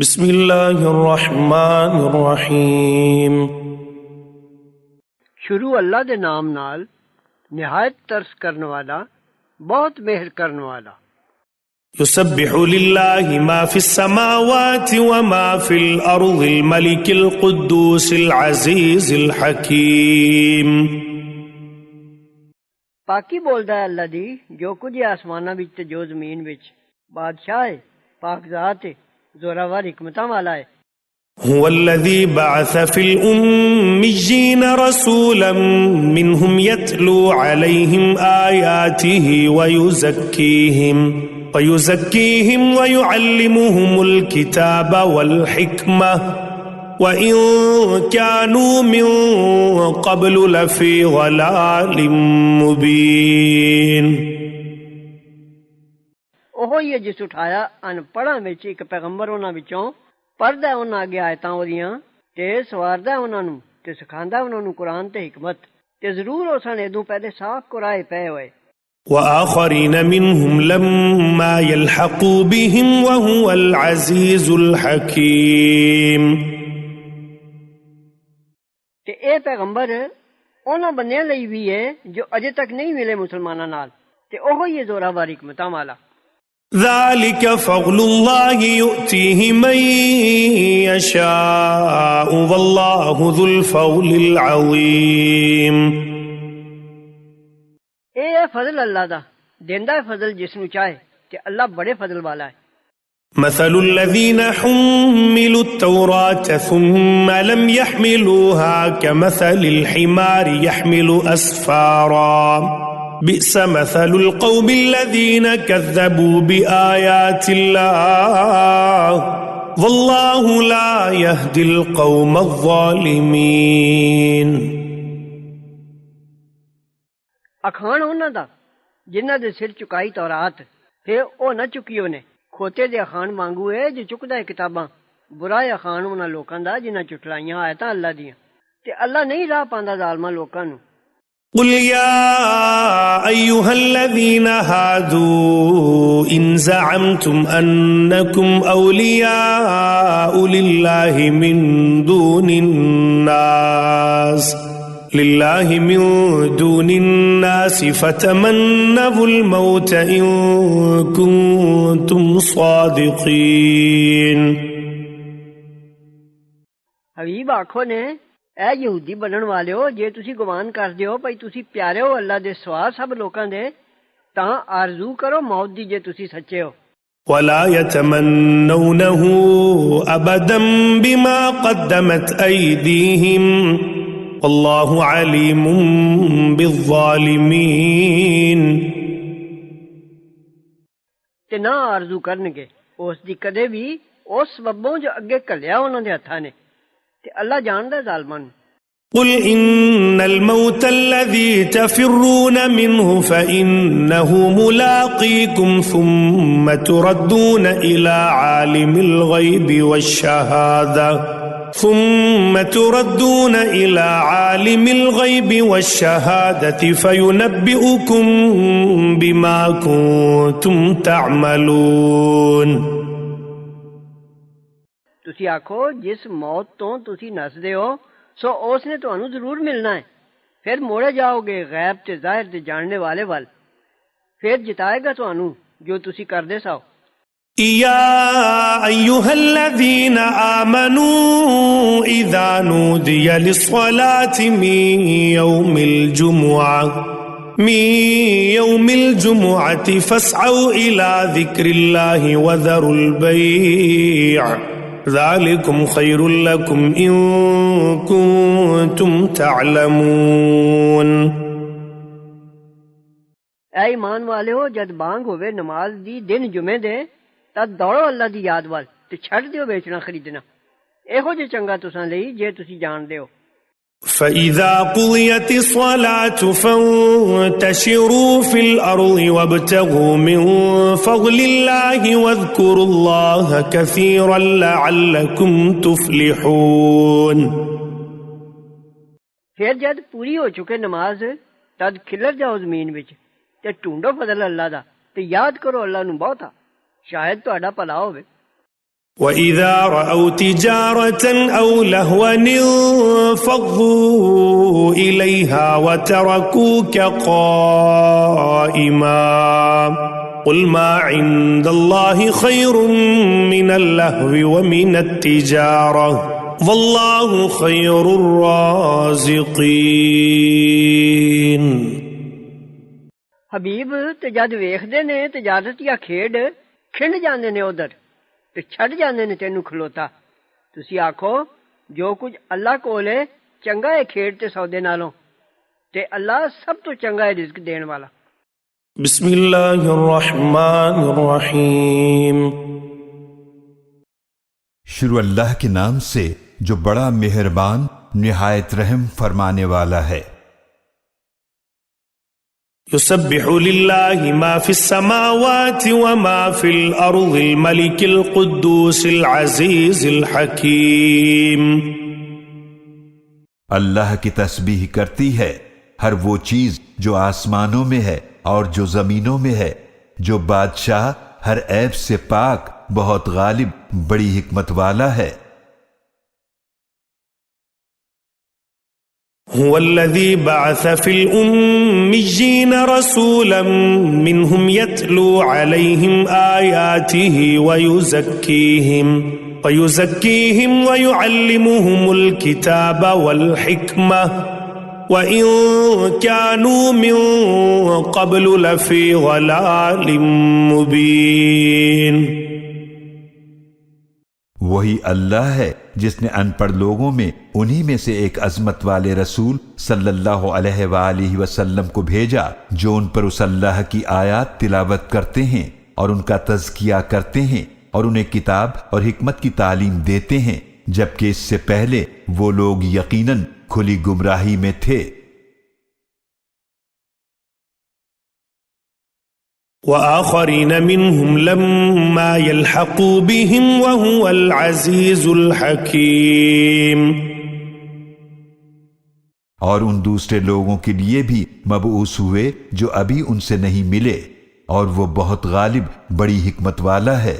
بسم اللہ الرحمن الرحیم۔ شروع اللہ دے نام نال نہایت ترس کرنے والا بہت مہر کرنے والا۔ یسبح للہ ما فی السماوات وما فی الارض الملک القدوس العزیز الحکیم۔ پاکی بولدا ہے اللہ دی جو کچھ آسماناں وچ تے جو زمین وچ، بادشاہ ہے، پاک ذات ہے، زوراور حکمتاں والا ہے۔ هو الذي بعث في الأميين رسولا منهم يتلو عليهم آياته ويزكيهم ويعلمهم الكتاب والحكمة وإن كانوا من قبل لفي ضلال مبين۔ وہی ہے جس اٹھایا ان پڑھاں وچ ایک پیغمبر انہاں وچوں، پڑھدا ہے انہاں اگے آیتاں اودیاں تے سواردا ہے انہاں نوں تے سکھاندا انہاں نوں قرآن تے حکمت، تے ضرور اساں ادوں پہلے صاف قرائے پئے ہوئے۔ وآخرين منهم لما يلحقوا بهم وهو العزيز الحكيم۔ تے اے پیغمبر انہاں بندیاں لئی بھی ہے جو اجے تک نہیں ملے مسلماناں نال، تے اوہی ہے زوراور حکمتاں والا۔ ذلك فضل الله يؤتيه من يشاء والله ذو الفضل العظيم۔ اے ہے فضل اللہ دا، دیندا ہے فضل جس نوں چاہے، تے اللہ بڑے فضل والا ہے۔ مثل الذين حملوا التوراة ثم لم يحملوها كمثل الحمار يحمل أسفارا بئس مثل القوم الذين كذبوا بآيات الله والله لا يهدي القوم الظالمين۔ اخان انہاں دا جنہاں دے سر چکائی تورات، پھر او نہ چکی اونے، کھوتے دے اخان مانگو ہے جو چکدا ہے کتاباں، برا اخان انہاں لوکاں دا جنہاں چٹلائیاں آیتاں اللہ دیاں، تے اللہ نہیں راہ پاندا ظالماں لوکاں نوں۔ قل يا أيها الذين هادوا إن زعمتم أنكم أولياء لله من دون الناس فتمنوا الموت إن كنتم صادقين۔ حبیب آکھو نے اے یہودی بنن والےو، جے تسی گمان کردے ہو بھئی تسی پیارے ہو اللہ دے سوا سب لوکاں دے، تاں آرزو کرو موت دی جے تسی سچے ہو۔ ولا يتمنونه أبدا بما قدمت أيديهم والله عليم بالظالمين۔ تے نہ آرزو کرنگے اس دی کدے بھی اس سببوں جو اگے کلیا انہاں دے ہتھاں نے، تے اللہ جاندا ظالماں نوں۔ قل إن الموت الذي تفرون منه فإنه ملاقيكم ثم تردون إلى عالم الغيب والشهادة فينبئكم بما كنتم تعملون۔ تسی آکھو جس موت تو تسی نسدے ہو سو اس نے تانوں ضرور ملنا ہے، پھر موڑے جاؤ گے غیب تے ظاہر تے جاننے والے وال، پھر جتائے گا تانوں جو تسی کردے ساؤ۔ يا أيها الذين آمنوا إذا نودي للصلاة من يوم الجمعة فاسعوا إلى ذكر الله وذروا البيع ذلكم خير لكم إن كنتم تعلمون۔ اے ایمان والے ہو، جد بانگ ہوئے نماز دی دن جمعے دے، تد دوڑو اللہ دی یاد وال تے چھڑ دیو بیچنا خریدنا، ایہو جے چنگا تساں لئی جے تسی جان دیو۔ فَإِذَا قُضِيَتِ الصَّلَاةُ فَانتَشِرُوا فِي الْأَرْضِ وَابْتَغُوا مِن فَضْلِ اللَّهِ وَاذْكُرُوا اللَّهَ كَثِيرًا لَعَلَّكُمْ تُفْلِحُونَ۔ پھر جد پوری ہو چکے نماز، تد کھلر جاؤ زمین وچ تے ٹونڈو فضل اللہ دا، تے یاد کرو اللہ نوں بہتا، شاید تہاڈا بھلا ہووے۔ وَإِذَا رَأَوْا تِجَارَةً أَوْ لَهْوًا انفَضُّوا إِلَيْهَا وَتَرَكُوكَ قَائِمًا قُلْ مَا عِندَ اللَّهِ خَيْرٌ مِّنَ اللَّهْوِ وَمِنَ التِّجَارَةِ وَاللَّهُ خَيْرُ الرَّازِقِينَ۔ حبیب تے جد ویکھدے نے تجارت یا کھیڈ کھنڈ جاندے نے ادھر تے چھڈ جاندے نے تینوں کھلوتا۔ تسی آکھو جو کچھ اللہ کول ہے چنگا ہے کھیڈ تے سودے نالوں تے اللہ سب تو چنگا ہے رزق دین والا۔ بسم اللہ الرحمن الرحیم۔ شروع اللہ کے نام سے جو بڑا مہربان نہایت رحم فرمانے والا ہے۔ يسبح لله ما في السماوات وما في الأرض الملك القدوس العزيز الحكيم۔ اللہ کی تسبیح کرتی ہے ہر وہ چیز جو آسمانوں میں ہے اور جو زمینوں میں ہے، جو بادشاہ ہر عیب سے پاک، بہت غالب، بڑی حکمت والا ہے۔ هو الذي بعث في الأميين رسولا منهم يتلو عليهم آياته ويزكيهم ويعلمهم الكتاب والحكمة وإن كانوا من قبل لفي ضلال مبين۔ وہی اللہ ہے جس نے ان پڑھ لوگوں میں انہی میں سے ایک عظمت والے رسول صلی اللہ علیہ وآلہ وسلم کو بھیجا جو ان پر اس اللہ کی آیات تلاوت کرتے ہیں اور ان کا تزکیہ کرتے ہیں اور انہیں کتاب اور حکمت کی تعلیم دیتے ہیں، جبکہ اس سے پہلے وہ لوگ یقیناً کھلی گمراہی میں تھے۔ وآخرين منهم لما يلحقوا بهم وهو العزيز الحكيم۔ اور ان دوسرے لوگوں کے لیے بھی مبعوث ہوئے جو ابھی ان سے نہیں ملے، اور وہ بہت غالب، بڑی حکمت والا ہے۔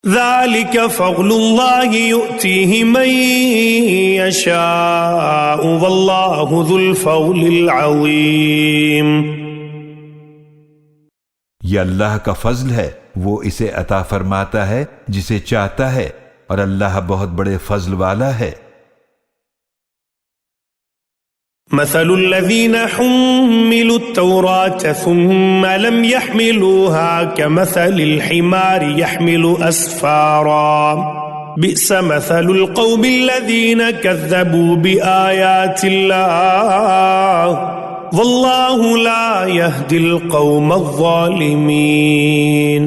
ذلك فضل الله يؤتيه من يشاء والله ذو الفضل العظيم۔ یہ اللہ کا فضل ہے، وہ اسے عطا فرماتا ہے جسے چاہتا ہے، اور اللہ بہت بڑے فضل والا ہے۔ مثل الذين حملوا التوراة ثم لم يحملوها كمثل الحمار يحمل أسفارا بئس مثل القوم الذين كذبوا بآيات الله والله لا يهدي القوم الظالمين۔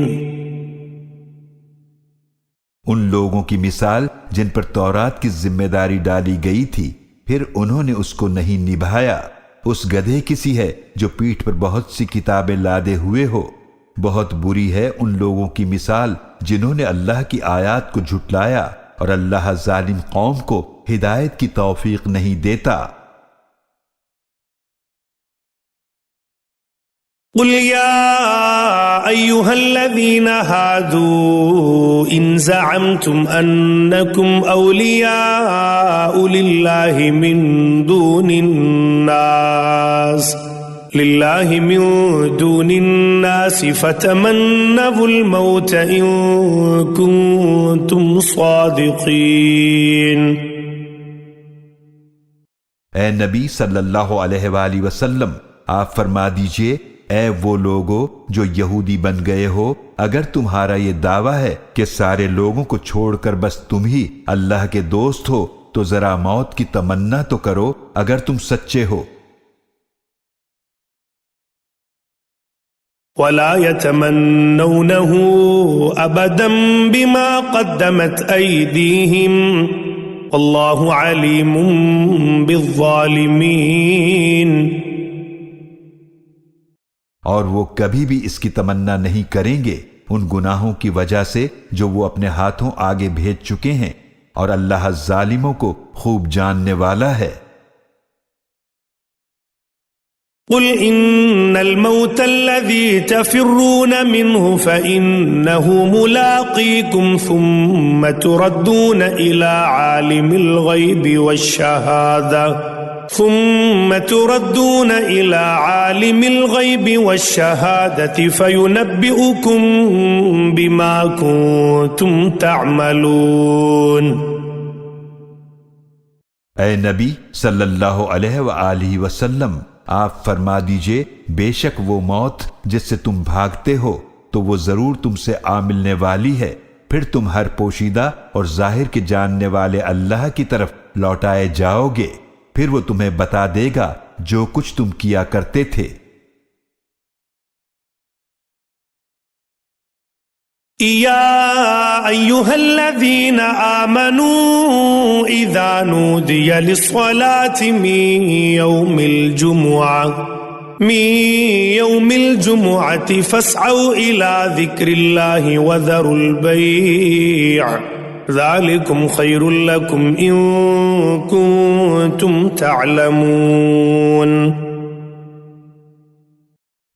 ان لوگوں کی مثال جن پر تورات کی ذمہ داری ڈالی گئی تھی پھر انہوں نے اس کو نہیں نبھایا، اس گدھے کسی ہے جو پیٹھ پر بہت سی کتابیں لادے ہوئے ہو۔ بہت بری ہے ان لوگوں کی مثال جنہوں نے اللہ کی آیات کو جھٹلایا، اور اللہ ظالم قوم کو ہدایت کی توفیق نہیں دیتا۔ قل يا أيها الذين هادوا إن زعمتم أنكم أولياء لله من دون الناس فتمنوا الموت إن كنتم صادقين۔ اے نبی صلی اللہ علیہ وآلہ وسلم، آپ فرما دیجئے، اے وہ لوگو جو یہودی بن گئے ہو، اگر تمہارا یہ دعویٰ ہے کہ سارے لوگوں کو چھوڑ کر بس تم ہی اللہ کے دوست ہو، تو ذرا موت کی تمنا تو کرو اگر تم سچے ہو۔ وَلَا يَتَمَنَّوْنَهُ أَبَدًا بِمَا قَدَّمَتْ أَيْدِيهِمْ وَاللَّهُ عَلِيمٌ بِالظَّالِمِينَ۔ اور وہ کبھی بھی اس کی تمنا نہیں کریں گے ان گناہوں کی وجہ سے جو وہ اپنے ہاتھوں آگے بھیج چکے ہیں، اور اللہ ظالموں کو خوب جاننے والا ہے۔ قل إن الموت الذي تفرون منه فإنه ملاقيكم ثم تردون إلى عالم الغيب والشهادة فينبئكم بما كنتم تعملون. اے نبی صلی اللہ علیہ وآلہ وسلم، آپ فرما دیجئے بے شک وہ موت جس سے تم بھاگتے ہو تو وہ ضرور تم سے آ ملنے والی ہے، پھر تم ہر پوشیدہ اور ظاہر کے جاننے والے اللہ کی طرف لوٹائے جاؤ گے، پھر وہ تمہیں بتا دے گا جو کچھ تم کیا کرتے تھے۔ يا أيها الذين آمنوا إذا نودي للصلاة من يوم الجمعة فاسعوا إلى ذكر الله وذروا البيع ذلكم خير لكم إن كنتم تعلمون.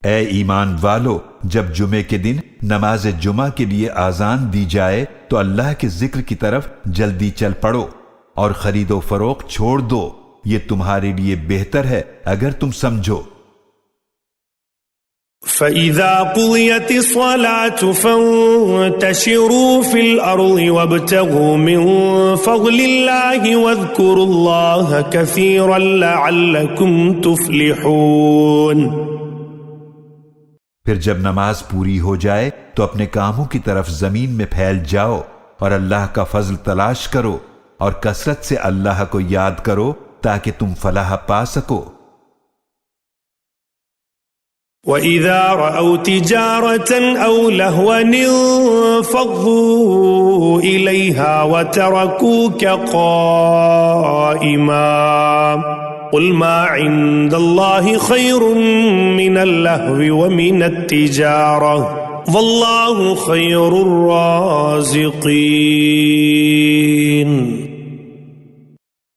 اے ایمان والو، جب جمعے کے دن نماز جمعہ کے لیے آذان دی جائے تو اللہ کے ذکر کی طرف جلدی چل پڑو اور خرید و فروخت چھوڑ دو، یہ تمہارے لیے بہتر ہے اگر تم سمجھو۔ فَإِذَا قُضِيَتِ الصَّلَاةُ فَانتَشِرُوا فِي الْأَرْضِ وَابْتَغُوا مِن فَضْلِ اللَّهِ وَاذْكُرُوا اللَّهَ كَثِيرًا لَعَلَّكُمْ تُفْلِحُونَ۔ پھر جب نماز پوری ہو جائے تو اپنے کاموں کی طرف زمین میں پھیل جاؤ اور اللہ کا فضل تلاش کرو اور کثرت سے اللہ کو یاد کرو تاکہ تم فلاح پا سکو۔ وَإِذَا رَأَوْا تِجَارَةً أَوْ لَهْوًا انفَضُّوا إِلَيْهَا وَتَرَكُوكَ قَائِمًا قُلْ مَا عِندَ اللَّهِ خَيْرٌ مِّنَ اللَّهْوِ وَمِنَ التِّجَارَةِ وَاللَّهُ خَيْرُ الرَّازِقِينَ۔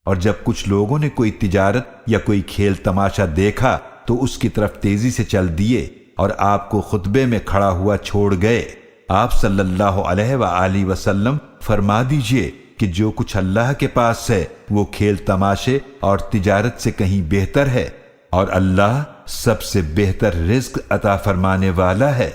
اور جب کچھ لوگوں نے کوئی تجارت یا کوئی کھیل تماشا دیکھا تو اس کی طرف تیزی سے چل دیے اور آپ کو خطبے میں کھڑا ہوا چھوڑ گئے۔ آپ صلی اللہ علیہ وآلہ وسلم فرما دیجئے کہ جو کچھ اللہ کے پاس ہے وہ کھیل تماشے اور تجارت سے کہیں بہتر ہے، اور اللہ سب سے بہتر رزق عطا فرمانے والا ہے۔